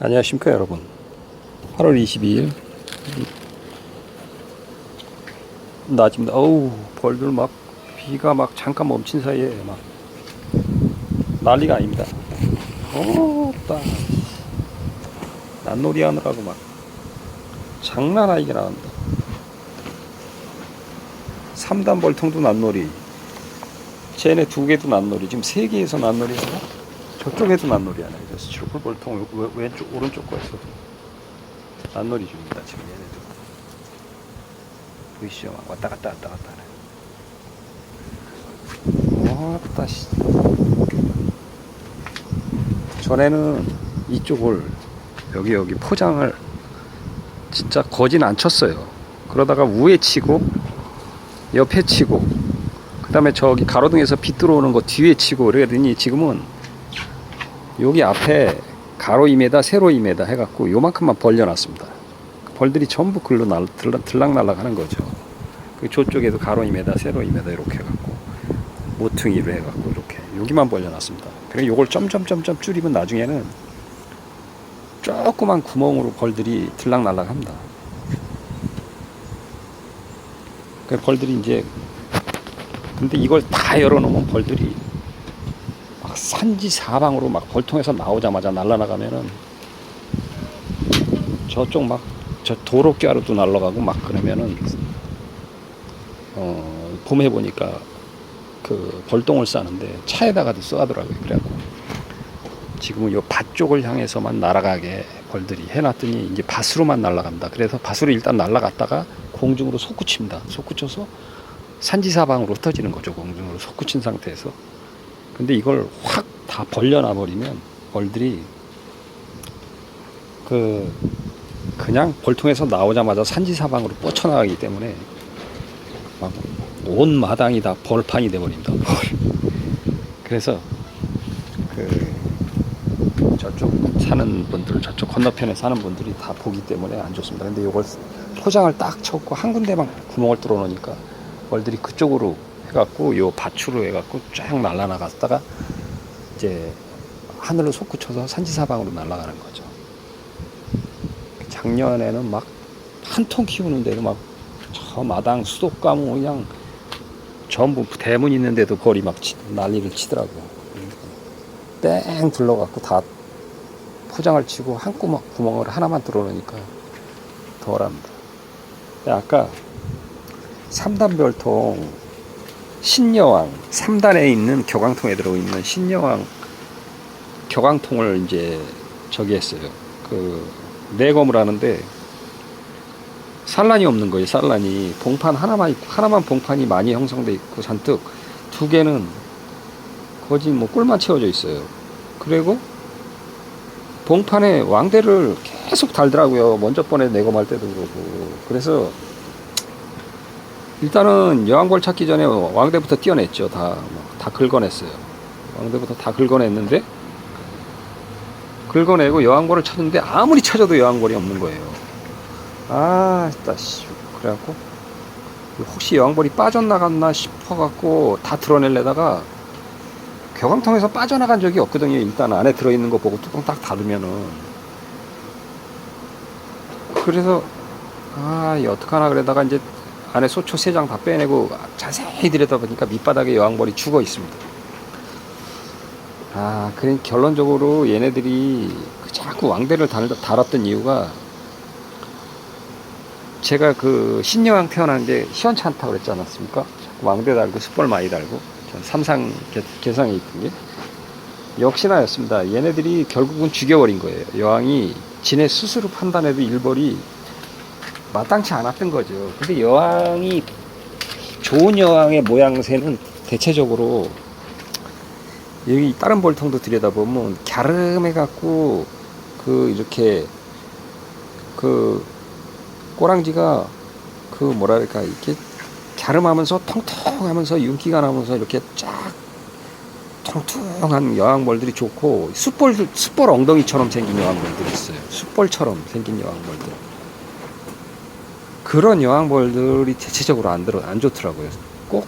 안녕하십니까 여러분. 8월 22일 낮입니다. 어우, 벌들 막 비가 막 잠깐 멈춘 사이에 막 난리가 아닙니다. 딱 난놀이 하느라고 막 장난 아니게 나옵니다. 3단 벌통도 난놀이, 쟤네 2개도 난놀이, 지금 3개에서 난놀이 하나? 저쪽에도 난놀이 하나. 그래서 트리플 벌통 왼쪽 오른쪽 거에서도 난놀이 중입니다. 지금 얘네도 보이시죠? 막 왔다 갔다 왔다 갔다 하네. 왔다 씨. 전에는 이쪽을 여기 포장을 진짜 거진 안 쳤어요. 그러다가 위에 치고 옆에 치고 그 다음에 저기 가로등에서 빛 들어오는 거 뒤에 치고 그러더니 지금은 여기 앞에 가로 2m 세로 2m 해갖고 요만큼만 벌려놨습니다. 벌들이 전부 글로 들락날락 하는 거죠. 저쪽에도 가로 2m 세로 2m 이렇게 해갖고 모퉁이로 해갖고 이렇게 여기만 벌려놨습니다. 그래서 요걸 점점점점 줄이면 나중에는 조그만 구멍으로 벌들이 들락날락 합니다. 벌들이 이제 근데 이걸 다 열어놓으면 벌들이 막 산지 사방으로 막 벌통에서 나오자마자 날아나가면은 저쪽 막 저 도로가로도 날아가고 막 그러면은 봄에 보니까 그 벌똥을 싸는데 차에다가도 쏘더라고요. 그래갖고 지금은 요 밭 쪽을 향해서만 날아가게 벌들이 해놨더니 이제 밭으로만 날아갑니다. 그래서 밭으로 일단 날아갔다가 공중으로 솟구칩니다. 솟구쳐서 산지사방으로 흩어지는 거죠. 공중으로 솟구친 상태에서. 근데 이걸 확 다 벌려놔 버리면 벌들이 그냥 벌통에서 나오자마자 산지사방으로 뻗쳐나가기 때문에 막 온 마당이 다 벌판이 돼 버립니다. 그래서 저쪽 사는 분들, 저쪽 건너편에 사는 분들이 다 보기 때문에 안 좋습니다. 근데 이걸 포장을 딱 쳤고 한 군데만 구멍을 뚫어 놓으니까 벌들이 그쪽으로 해갖고 요 밭으로 해갖고 쫙 날아나갔다가 이제 하늘로 솟구쳐서 산지사방으로 날아가는 거죠. 작년에는 막 한 통 키우는데도 막 저 마당 수도가무 그냥 전부 대문 있는데도 벌이 막 난리를 치더라고. 뺑 둘러갖고 다 포장을 치고 한 구멍을 하나만 뚫어놓으니까 덜합니다. 아까 3단 별통 신여왕 3단에 있는 격앙통에 들어있는 신여왕 격앙통을 이제 저기 했어요. 내검을 하는데 산란이 없는 거예요. 산란이 봉판 하나만 봉판이 많이 형성돼 있고 잔뜩 2개는 거진 뭐 꿀만 채워져 있어요. 그리고 봉판에 왕대를 계속 달더라고요. 먼저 번에 내검할 때도 그러고. 그래서 일단은 여왕벌 찾기 전에 왕대부터 띄어냈죠. 다 긁어냈어요. 왕대부터 다 긁어냈는데 긁어내고 여왕벌을 찾는데 아무리 찾아도 여왕벌이 없는 거예요. 그래갖고 혹시 여왕벌이 빠져나갔나 싶어갖고 다 드러내려다가 격앙통에서 빠져나간 적이 없거든요. 일단 안에 들어있는 거 보고 뚜껑 딱 닫으면은. 그래서 어떡하나 그러다가 이제 안에 소초 3장 다 빼내고 자세히 들여다보니까 밑바닥에 여왕벌이 죽어 있습니다. 그래 결론적으로 얘네들이 자꾸 왕대를 달았던 이유가 제가 신여왕 태어나는데 시원치 않다고 그랬지 않았습니까? 왕대 달고 숯벌 많이 달고 삼상 개성에 있던 게 역시나였습니다. 얘네들이 결국은 죽여버린 거예요. 여왕이 지네 스스로 판단해도 일벌이 마땅치 않았던 거죠. 근데 여왕이 좋은 여왕의 모양새는 대체적으로 여기 다른 벌통도 들여다보면 갸름해갖고 이렇게 꼬랑지가 뭐랄까 이렇게 갸름하면서 통통하면서 윤기가 나면서 이렇게 쫙 통통한 여왕벌들이 좋고 숯벌 엉덩이처럼 생긴 여왕벌들이 있어요. 숯벌처럼 생긴 여왕벌들. 그런 여왕벌들이 대체적으로 안 좋더라고요. 꼭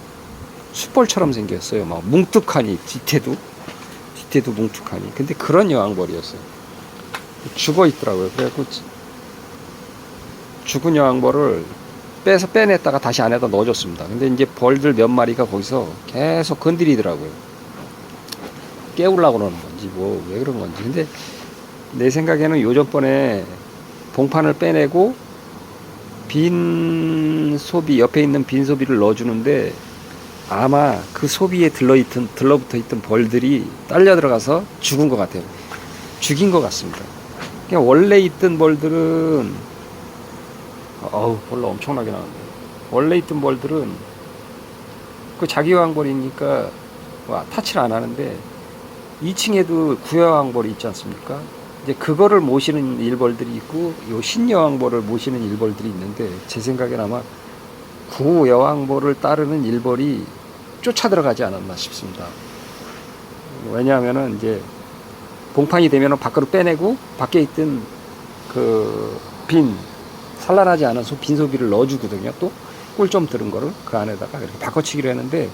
숯벌처럼 생겼어요. 막 뭉툭하니 뒤태도 뭉툭하니. 근데 그런 여왕벌이었어요. 죽어 있더라고요. 그래갖고 죽은 여왕벌을 빼냈다가 다시 안에다 넣어줬습니다. 근데 이제 벌들 몇 마리가 거기서 계속 건드리더라고요. 깨우려고 그러는 건지 뭐 왜 그런 건지. 근데 내 생각에는 요전번에 봉판을 빼내고 빈 소비, 옆에 있는 빈 소비를 넣어주는데 아마 그 소비에 들러붙어 있던 벌들이 딸려 들어가서 죽은 것 같아요. 죽인 것 같습니다. 그냥 원래 있던 벌들은 벌레 엄청나게 나는데, 원래 있던 벌들은 그 자기 여왕벌이니까 타치를 안 하는데 2층에도 구여왕벌이 있지 않습니까? 이제 그거를 모시는 일벌들이 있고 요 신여왕벌을 모시는 일벌들이 있는데, 제 생각엔 아마 구여왕벌을 따르는 일벌이 쫓아 들어가지 않았나 싶습니다. 왜냐하면은 이제 봉판이 되면은 밖으로 빼내고 밖에 있던 그 산란하지 않은 빈 소비를 넣어주거든요. 또 꿀 좀 들은 거를 그 안에다가 이렇게 바꿔치기로 했는데,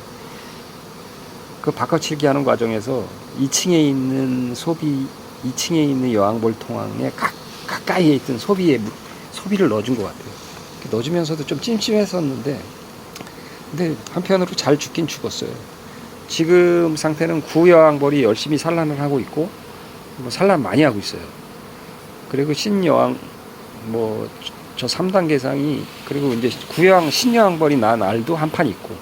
그 바꿔치기 하는 과정에서 2층에 있는 2층에 있는 여왕벌 통항에 가까이에 있던 소비를 넣어준 것 같아요. 넣어주면서도 좀 찜찜했었는데, 근데 한편으로 잘 죽긴 죽었어요. 지금 상태는 구여왕벌이 열심히 산란을 하고 있고, 뭐 산란 많이 하고 있어요. 그리고 신여왕, 저 3단계상이, 그리고 이제 신여왕벌이 난 알도 한 판 있고,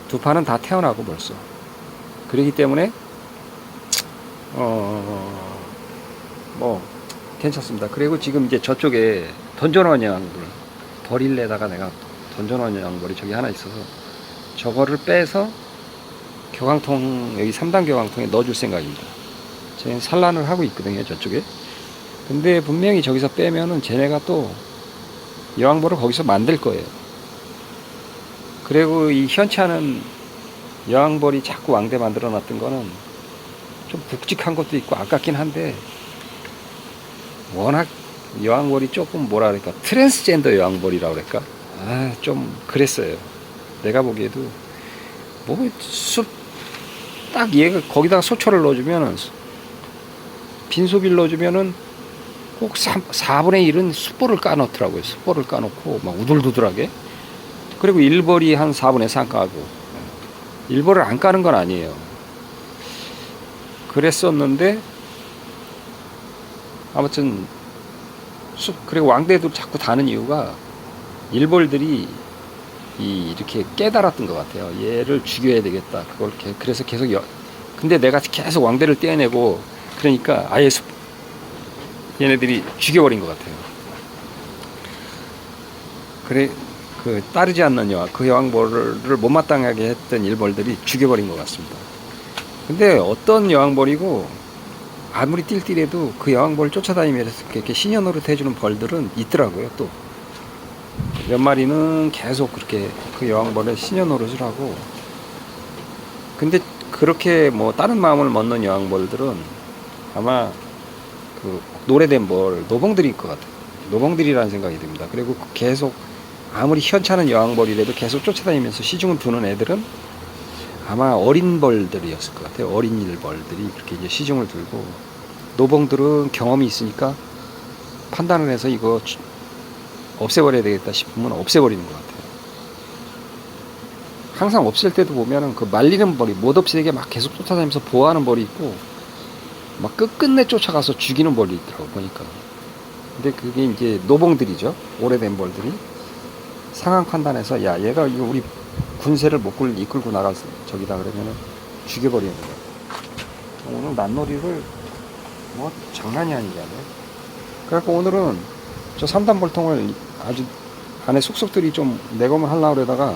2판은 다 태어나고 벌써. 그렇기 때문에, 괜찮습니다. 그리고 지금 이제 저쪽에 던져놓은 여왕벌, 버릴래다가 내가 던져놓은 여왕벌이 저기 하나 있어서, 저거를 빼서 여기 3단 교황통에 넣어줄 생각입니다. 저희는 산란을 하고 있거든요, 저쪽에. 근데 분명히 저기서 빼면은 쟤네가 또 여왕벌을 거기서 만들 거예요. 그리고 이 현치하는 여왕벌이 자꾸 왕대 만들어 놨던 거는 좀 굵직한 것도 있고 아깝긴 한데, 워낙 여왕벌이 조금 트랜스젠더 여왕벌이라고 그럴까? 좀 그랬어요. 내가 보기에도 딱 얘가 거기다가 소초를 넣어주면은, 빈소비를 넣어주면은 꼭 4분의 1은 숯볼을 까놓더라고요. 숯볼을 까놓고 막 우둘두둘하게. 그리고 일벌이 한 4분의 3 까고, 일벌을 안 까는 건 아니에요. 그랬었는데, 아무튼 그리고 왕대도 자꾸 다는 이유가 일벌들이 이렇게 깨달았던 것 같아요. 얘를 죽여야 되겠다. 그래서 계속 근데 내가 계속 왕대를 떼어내고 그러니까 아예 얘네들이 죽여버린 것 같아요. 그래, 따르지 않는 그 여왕벌을 못마땅하게 했던 일벌들이 죽여버린 것 같습니다. 근데 어떤 여왕벌이고 아무리 띨띨해도 그 여왕벌 쫓아다니면서 이렇게 신여 노릇 해주는 벌들은 있더라고요. 또 몇 마리는 계속 그렇게 그 여왕벌에 신여 노릇을 하고. 근데 그렇게 다른 마음을 먹는 여왕벌들은 아마 그 노래된 노봉들일 것 같아요. 노봉들이라는 생각이 듭니다. 그리고 계속 아무리 현찮은 여왕벌이라도 계속 쫓아다니면서 시중을 두는 애들은 아마 어린 벌들이었을 것 같아요. 어린 일벌들이 그렇게 이제 시중을 들고, 노봉들은 경험이 있으니까 판단을 해서 이거 없애버려야 되겠다 싶으면 없애버리는 것 같아요. 항상 없앨 때도 보면은 그 말리는 벌이 못 없애게 막 계속 쫓아다니면서 보호하는 벌이 있고, 막 끝끝내 쫓아가서 죽이는 벌이 있더라고 보니까. 근데 그게 이제 노봉들이죠. 오래된 벌들이 상황 판단해서 얘가 이거 우리 군세를 못 이끌고 나가서 저기다 그러면은 죽여버리는 거예요. 오늘 낫놀이를 장난이 아니게 하네. 그래갖고 오늘은 저 3단 벌통을 아주 안에 속속들이 좀 내검을 하려고 그러다가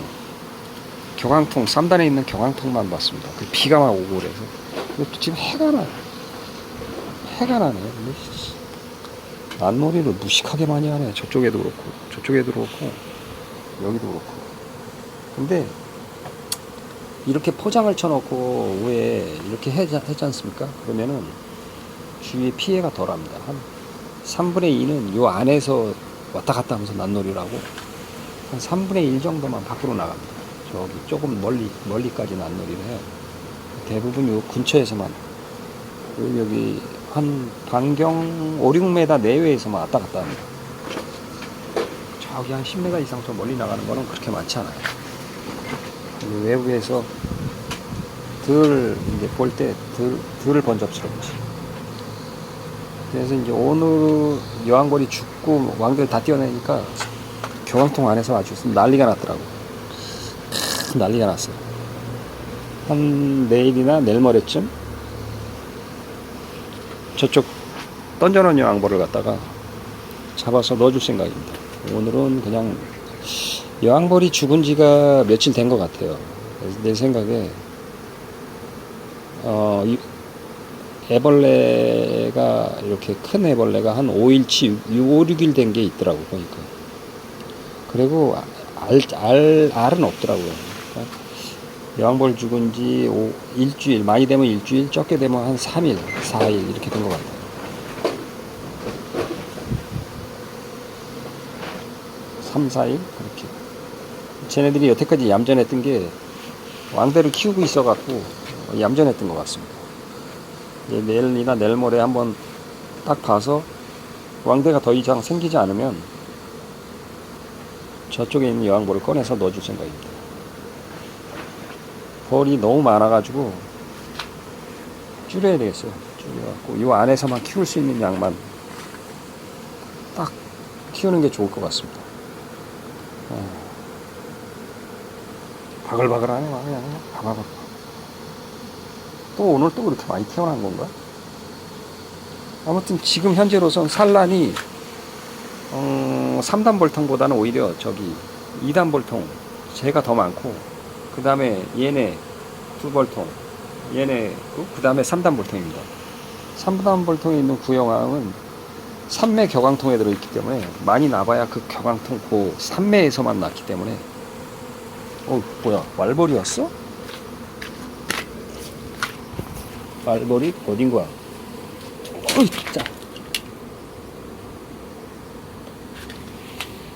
경황통, 3단에 있는 경황통만 봤습니다. 그 비가 막 오고 그래서. 지금 해가 나네. 근데 낫놀이를 무식하게 많이 하네. 저쪽에도 그렇고 여기도 그렇고. 근데 이렇게 포장을 쳐놓고 왜 이렇게 하지 않습니까? 그러면은 주위에 피해가 덜합니다. 한 3분의 2는 요 안에서 왔다 갔다 하면서 낫놀이를 하고, 한 3분의 1 정도만 밖으로 나갑니다. 저기 조금 멀리까지 낫놀이를 해요. 대부분 요 근처에서만, 여기 한 반경 5, 6m 내외에서만 왔다 갔다 합니다. 저기 한 10m 이상 더 멀리 나가는 거는 그렇게 많지 않아요. 외부에서 덜 이제 볼 때 덜 번잡스럽지. 그래서 이제 오늘 여왕벌이 죽고 왕들 다 뛰어내니까 교광통 안에서 아주 난리가 났더라고. 난리가 났어요. 한 내일이나 내일 모레쯤 저쪽 던져놓은 여왕벌을 갖다가 잡아서 넣어줄 생각입니다. 오늘은 그냥 여왕벌이 죽은 지가 며칠 된 것 같아요. 내 생각에 애벌레가 이렇게 큰 애벌레가 한 5일치 5, 6일 된 게 있더라고 보니까. 그리고 알은 없더라고요. 그러니까 여왕벌 죽은 지 일주일, 많이 되면 일주일, 적게 되면 한 3일, 4일 이렇게 된 것 같아요. 3, 4일 그렇게. 쟤네들이 여태까지 얌전했던 게 왕대를 키우고 있어갖고 얌전했던 것 같습니다. 내일이나 내일 모레 한번 딱 봐서 왕대가 더 이상 생기지 않으면 저쪽에 있는 여왕벌을 꺼내서 넣어줄 생각입니다. 벌이 너무 많아가지고 줄여야 되겠어요. 줄여갖고 이 안에서만 키울 수 있는 양만 딱 키우는 게 좋을 것 같습니다. 바글바글하네. 그냥 바글바글. 또 오늘 또 그렇게 많이 태어난 건가? 아무튼 지금 현재로선 산란이 3단 볼통보다는 오히려 저기 2단 볼통 쟤가 더 많고, 그 다음에 얘네 2볼통, 얘네 그 다음에 3단 볼통입니다. 3단 볼통에 있는 구형왕은 3매 격앙통에 들어있기 때문에 많이 나봐야 그 격앙통 그 3매에서만 낳기 때문에. 뭐야, 말벌이 왔어? 말벌이 어딘 거야? 진짜.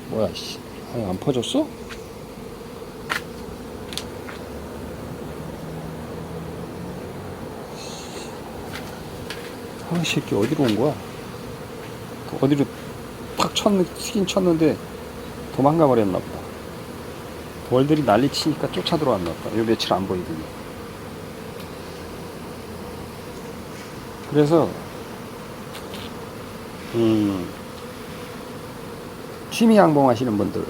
뭐야, 씨. 아니, 안 퍼졌어? 이 새끼 어디로 온 거야? 어디로 탁 튀긴 쳤는데 도망가 버렸나 보다. 벌들이 난리 치니까 쫓아 들어왔나 보다. 요 며칠 안 보이더니. 그래서 취미 양봉 하시는 분들은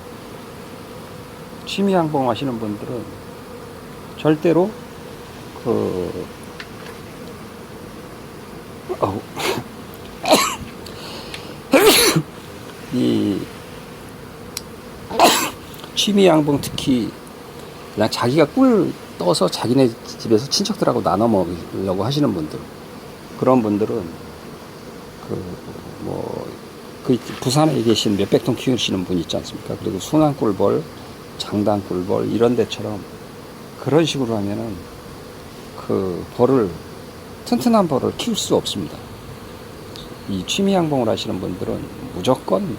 절대로 이 취미 양봉, 특히 그냥 자기가 꿀 떠서 자기네 집에서 친척들하고 나눠 먹으려고 하시는 분들, 그런 분들은 부산에 계신 몇백 통 키우시는 분 있지 않습니까? 그리고 순환꿀벌, 장단꿀벌 이런 데처럼 그런 식으로 하면은 그 벌을, 튼튼한 벌을 키울 수 없습니다. 이 취미 양봉을 하시는 분들은 무조건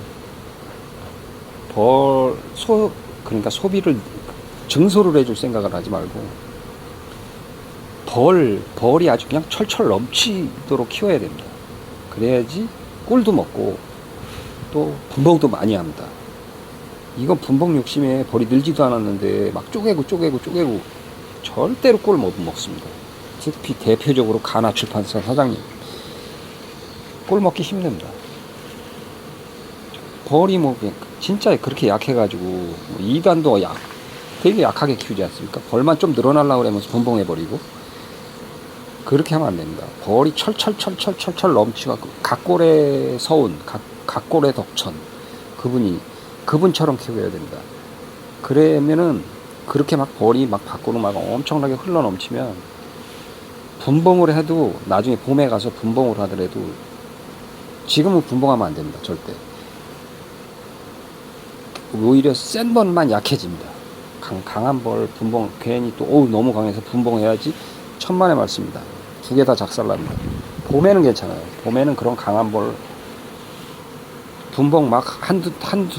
그러니까 소비를 증소를 해줄 생각을 하지 말고 벌이 아주 그냥 철철 넘치도록 키워야 됩니다. 그래야지 꿀도 먹고 또 분봉도 많이 합니다. 이건 분봉 욕심에 벌이 늘지도 않았는데 막 쪼개고 절대로 꿀 못 먹습니다. 특히 대표적으로 가나 출판사 사장님, 꿀 먹기 힘듭니다. 벌이 진짜 그렇게 약해가지고 2단도 되게 약하게 키우지 않습니까? 벌만 좀 늘어나려고 그러면서 분봉해버리고 그렇게 하면 안 됩니다. 벌이 철철 넘치고 각골의 서운, 각골의 덕천, 그분처럼 키워야 됩니다. 그러면은 그렇게 막 벌이 막 밖으로 막 엄청나게 흘러 넘치면 분봉을 해도 나중에 봄에 가서 분봉을 하더라도, 지금은 분봉하면 안 됩니다. 절대. 오히려 센 벌만 약해집니다. 강한 벌 분봉 괜히 또 너무 강해서 분봉해야지 천만의 말씀입니다. 2개 다 작살납니다. 봄에는 괜찮아요. 봄에는 그런 강한 벌 분봉 막 한두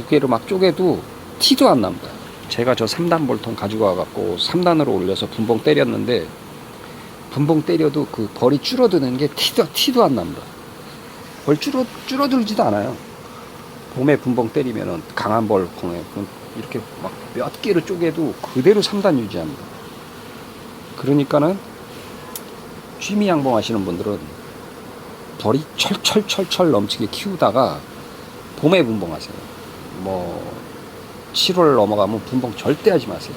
개로 막 쪼개도 티도 안 납니다. 제가 저 3단 볼통 가지고 와갖고 3단으로 올려서 분봉 때렸는데, 분봉 때려도 그 벌이 줄어드는 게 티도 안 납니다. 벌 줄어들지도 않아요. 봄에 분봉 때리면은 강한 벌, 이렇게 막 몇 개를 쪼개도 그대로 3단 유지합니다. 그러니까는 취미 양봉 하시는 분들은 벌이 철철철철 넘치게 키우다가 봄에 분봉하세요. 뭐 7월 넘어가면 분봉 절대 하지 마세요.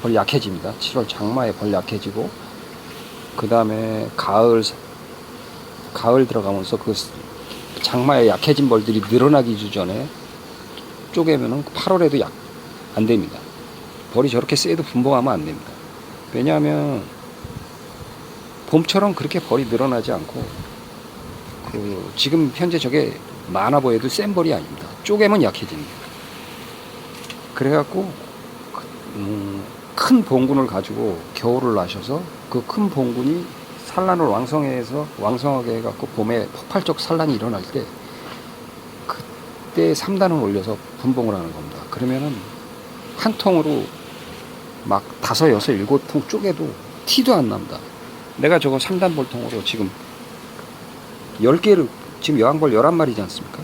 벌 약해집니다. 7월 장마에 벌 약해지고, 그 다음에 가을 들어가면서 그 장마에 약해진 벌들이 늘어나기 전에 쪼개면은 8월에도 안 됩니다. 벌이 저렇게 세도 분봉하면 안 됩니다. 왜냐하면 봄처럼 그렇게 벌이 늘어나지 않고, 지금 현재 저게 많아 보여도 센 벌이 아닙니다. 쪼개면 약해집니다. 그래갖고 큰 봉군을 가지고 겨울을 나셔서 그 큰 봉군이 산란을 왕성하게 해갖고 봄에 폭발적 산란이 일어날 때 그때 3단을 올려서 분봉을 하는 겁니다. 그러면은 한 통으로 막 5, 6, 7통 쪼개도 티도 안 납니다. 내가 저거 3단 볼통으로 지금 10개를, 지금 여왕벌 11마리지 않습니까?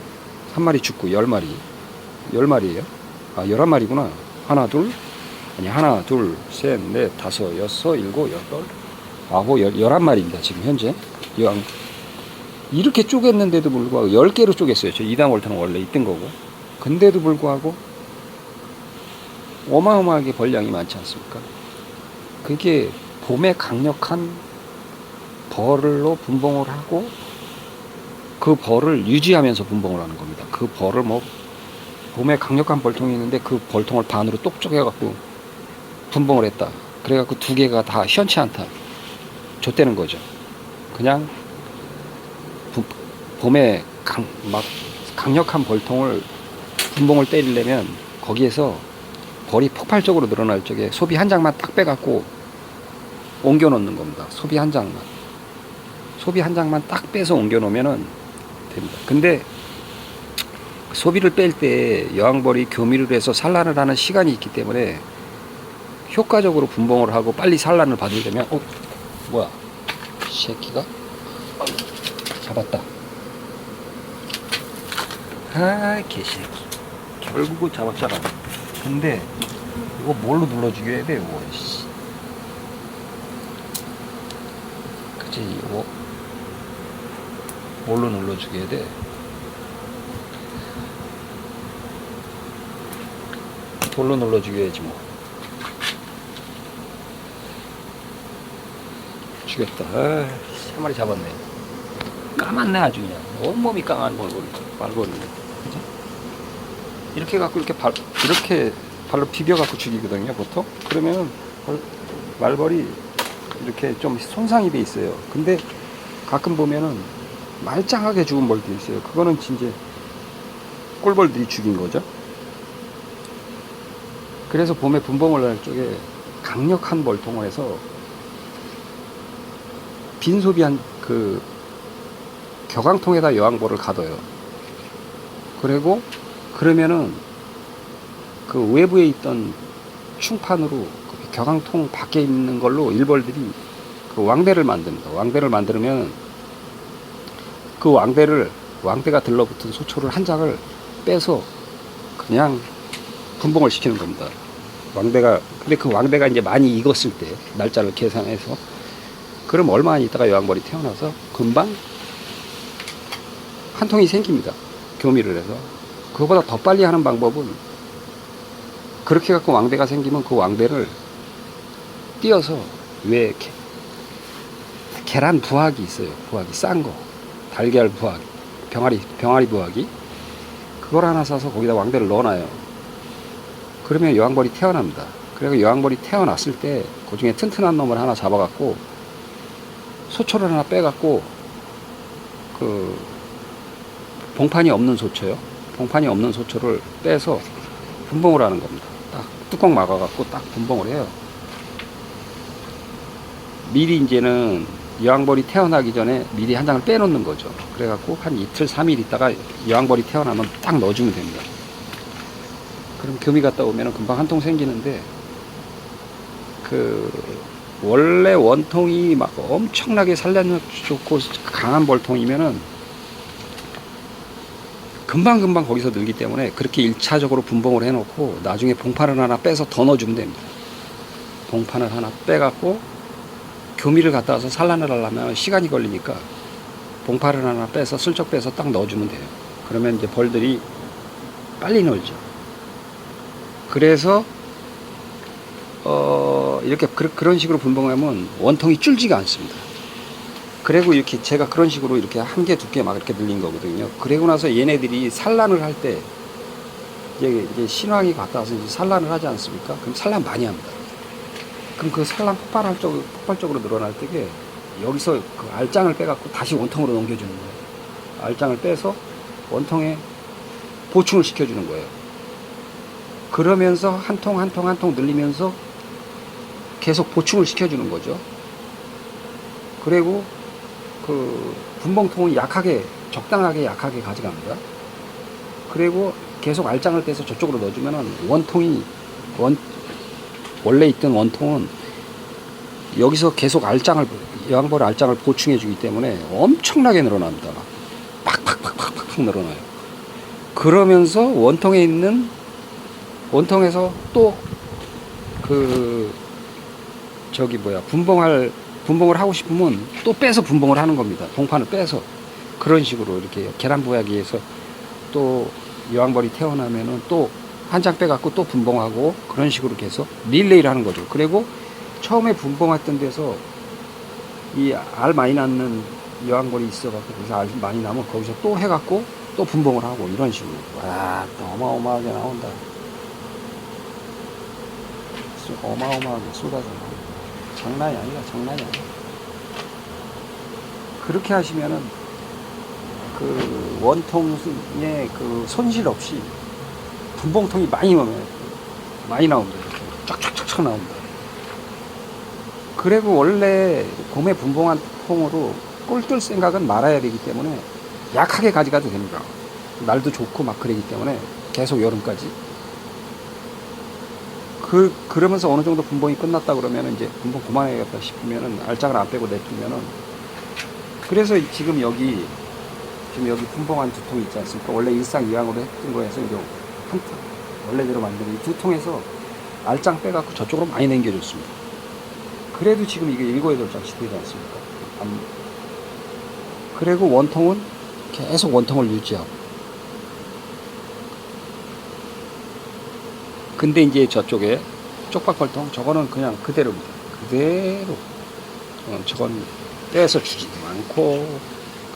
3마리 죽고 10마리. 10마리에요? 아, 11마리구나. 하나, 둘, 셋, 넷, 다섯, 여섯, 일곱, 여덟, 아홉, 11마리입니다. 지금 현재. 여왕. 이렇게 쪼갰는데도 불구하고 10개로 쪼갰어요. 저 2단 볼통은 원래 있던 거고. 근데도 불구하고 어마어마하게 벌량이 많지 않습니까? 그게 봄에 강력한 벌로 분봉을 하고 그 벌을 유지하면서 분봉을 하는 겁니다. 그 벌을 뭐 봄에 강력한 벌통이 있는데 그 벌통을 반으로 똑 쪼개갖고 분봉을 했다. 그래갖고 2개가 다 시원치 않다. 좆되는 거죠. 그냥 봄에 막 강력한 벌통을 분봉을 때리려면 거기에서 벌이 폭발적으로 늘어날 적에 소비 한 장만 딱 빼갖고 옮겨 놓는 겁니다. 소비 한 장만 딱 빼서 옮겨 놓으면은 됩니다. 근데 소비를 뺄 때 여왕벌이 교미를 해서 산란을 하는 시간이 있기 때문에 효과적으로 분봉을 하고 빨리 산란을 받으려면, 뭐야, 새끼가 잡았다. 아, 개새끼. 결국은 잡았잖아. 근데 이거 뭘로 눌러 죽여야 돼? 이거 그치? 이거 뭘로 눌러 죽여야 돼? 뭘로 눌러 죽여야지 뭐. 죽였다. 아, 3마리 잡았네. 까맣네 아주 그냥. 온몸이 까만 말고는. 그죠? 이렇게 갖고 이렇게 발로 비벼갖고 죽이거든요, 보통. 그러면 말벌이 이렇게 좀 손상이 돼 있어요. 근데 가끔 보면은 말짱하게 죽은 벌도 있어요. 그거는 진짜 꿀벌들이 죽인 거죠. 그래서 봄에 분봉을 할 쪽에 강력한 벌통을 해서 빈소비한 그 격앙통에다 여왕벌을 가둬요. 그러면은 그 외부에 있던 충판으로 그 격앙통 밖에 있는 걸로 일벌들이 그 왕대를 만듭니다. 왕대를 만들면 그 왕대가 들러붙은 소초를 한 장을 빼서 그냥 분봉을 시키는 겁니다. 근데 그 왕대가 이제 많이 익었을 때 날짜를 계산해서, 그럼 얼마 안 있다가 여왕벌이 태어나서 금방 한 통이 생깁니다. 교미를 해서. 그거보다 더 빨리 하는 방법은, 그렇게 갖고 왕대가 생기면 그 왕대를 띄어서, 왜 계란 부화기 있어요. 부화기 싼 거, 달걀 부화기, 병아리 부화기, 그걸 하나 사서 거기다 왕대를 넣어놔요. 그러면 여왕벌이 태어납니다. 그리고 여왕벌이 태어났을 때 그 중에 튼튼한 놈을 하나 잡아갖고 소초를 하나 빼갖고, 그 봉판이 없는 소초요. 봉판이 없는 소초를 빼서 분봉을 하는 겁니다. 딱 뚜껑 막아갖고 딱 분봉을 해요. 미리 이제는 여왕벌이 태어나기 전에 미리 한 장을 빼놓는 거죠. 그래갖고 한 이틀, 3일 있다가 여왕벌이 태어나면 딱 넣어주면 됩니다. 그럼 교미 갔다 오면 금방 한 통 생기는데, 원래 원통이 막 엄청나게 산란력 좋고 강한 벌통이면은 금방금방 거기서 늘기 때문에 그렇게 1차적으로 분봉을 해놓고 나중에 봉판을 하나 빼서 더 넣어주면 됩니다. 봉판을 하나 빼갖고 교미를 갖다 와서 산란을 하려면 시간이 걸리니까 봉판을 하나 빼서 슬쩍 빼서 딱 넣어주면 돼요. 그러면 이제 벌들이 빨리 놀죠. 그래서 이렇게 그런 식으로 분봉하면 원통이 줄지가 않습니다. 그리고 이렇게 제가 그런 식으로 이렇게 한 개, 두 개 막 이렇게 늘린 거거든요. 그리고 나서 얘네들이 산란을 할 때 이제 신왕이 갔다 와서 이제 산란을 하지 않습니까? 그럼 산란 많이 합니다. 그럼 그 산란 폭발적으로 늘어날 때게 여기서 그 알장을 빼갖고 다시 원통으로 넘겨주는 거예요. 알장을 빼서 원통에 보충을 시켜주는 거예요. 그러면서 한 통 한 통 한 통 늘리면서 계속 보충을 시켜주는 거죠. 그리고 그 분봉통은 적당하게 약하게 가져갑니다. 그리고 계속 알장을 빼서 저쪽으로 넣어주면은 원래 있던 원통은 여기서 계속 여왕벌 알장을 보충해주기 때문에 엄청나게 늘어납니다. 팍팍팍팍팍 늘어나요. 그러면서 원통에서 또 분봉을 하고 싶으면 또 빼서 분봉을 하는 겁니다. 봉판을 빼서. 그런 식으로 이렇게 계란보약이에서 또 여왕벌이 태어나면은 또 한 장 빼갖고 또 분봉하고 그런 식으로 계속 릴레이를 하는 거죠. 그리고 처음에 분봉했던 데서 이 알 많이 낳는 여왕벌이 있어갖고 거기서 알 많이 나면 거기서 또 해갖고 또 분봉을 하고 이런 식으로. 와, 또 어마어마하게 나온다. 어마어마하게 쏟아져 나온다. 장난이 아니라 장난이 아니야. 그렇게 하시면은 그 원통의 그 손실 없이 분봉통이 많이 나옵니다. 이렇게 쫙쫙쫙쫙 나옵니다. 그리고 원래 봄에 분봉한 통으로 꿀뜰 생각은 말아야 되기 때문에 약하게 가져가도 됩니다. 날도 좋고 막 그러기 때문에 계속 여름까지. 그러면서 어느 정도 분봉이 끝났다 그러면 이제 분봉 그만해야겠다 싶으면은 알장을 안 빼고 냅두면은. 그래서 지금 여기 분봉한 두 통 있지 않습니까? 원래 일상이왕으로 했던 거에서 이제 원래대로 만드는 이 두 통에서 알장 빼갖고 저쪽으로 많이 남겨줬습니다. 그래도 지금 이게 7, 8장씩 되지 않습니까? 그리고 원통은 계속 원통을 유지하고. 근데 이제 저쪽에 쪽박벌통 저거는 그냥 그대로입니다. 그대로. 저건 떼서 주지도 않고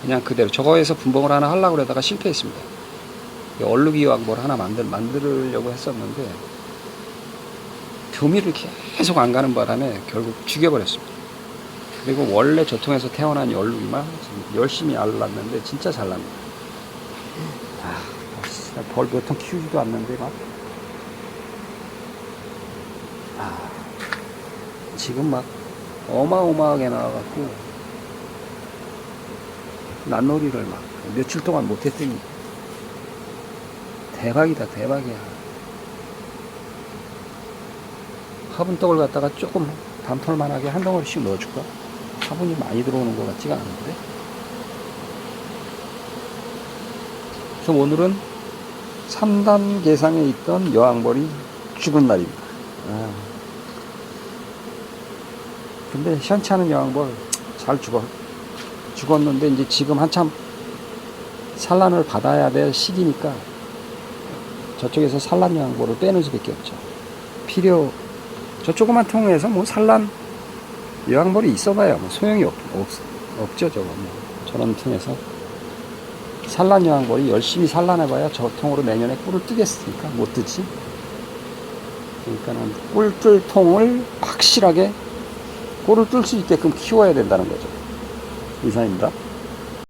그냥 그대로. 저거에서 분봉을 하나 하려고 그러다가 실패했습니다. 얼룩이 왕벌 하나 만들려고 했었는데 교미를 계속 안 가는 바람에 결국 죽여버렸습니다. 그리고 원래 저통에서 태어난 얼룩이만 열심히 알을 낳는데 진짜 잘 납니다. 벌 몇 통 키우지도 않는데 막. 지금 막 어마어마하게 나와갖고 낫놀이를 막 며칠 동안 못했더니 대박이다, 대박이야. 화분떡을 갖다가 조금 담털만하게 한 덩어리씩 넣어줄까? 화분이 많이 들어오는 것 같지가 않은데. 그래서 오늘은 3단 계상에 있던 여왕벌이 죽은 날입니다. 근데 시원치 않은 여왕벌 잘 죽었는데 이제 지금 한참 산란을 받아야 될 시기니까 저쪽에서 산란 여왕벌을 빼는 수밖에 없죠. 저 조그만 통에서 뭐 산란 여왕벌이 있어봐야 뭐 소용이 없죠. 저거 뭐 저런 통에서 산란 여왕벌이 열심히 산란해봐야 저 통으로 내년에 꿀을 뜨겠습니까? 못 뜨지. 그러니까는 꿀뜰 통을 확실하게 꿀을 뜰 수 있게끔 키워야 된다는 거죠. 이상입니다.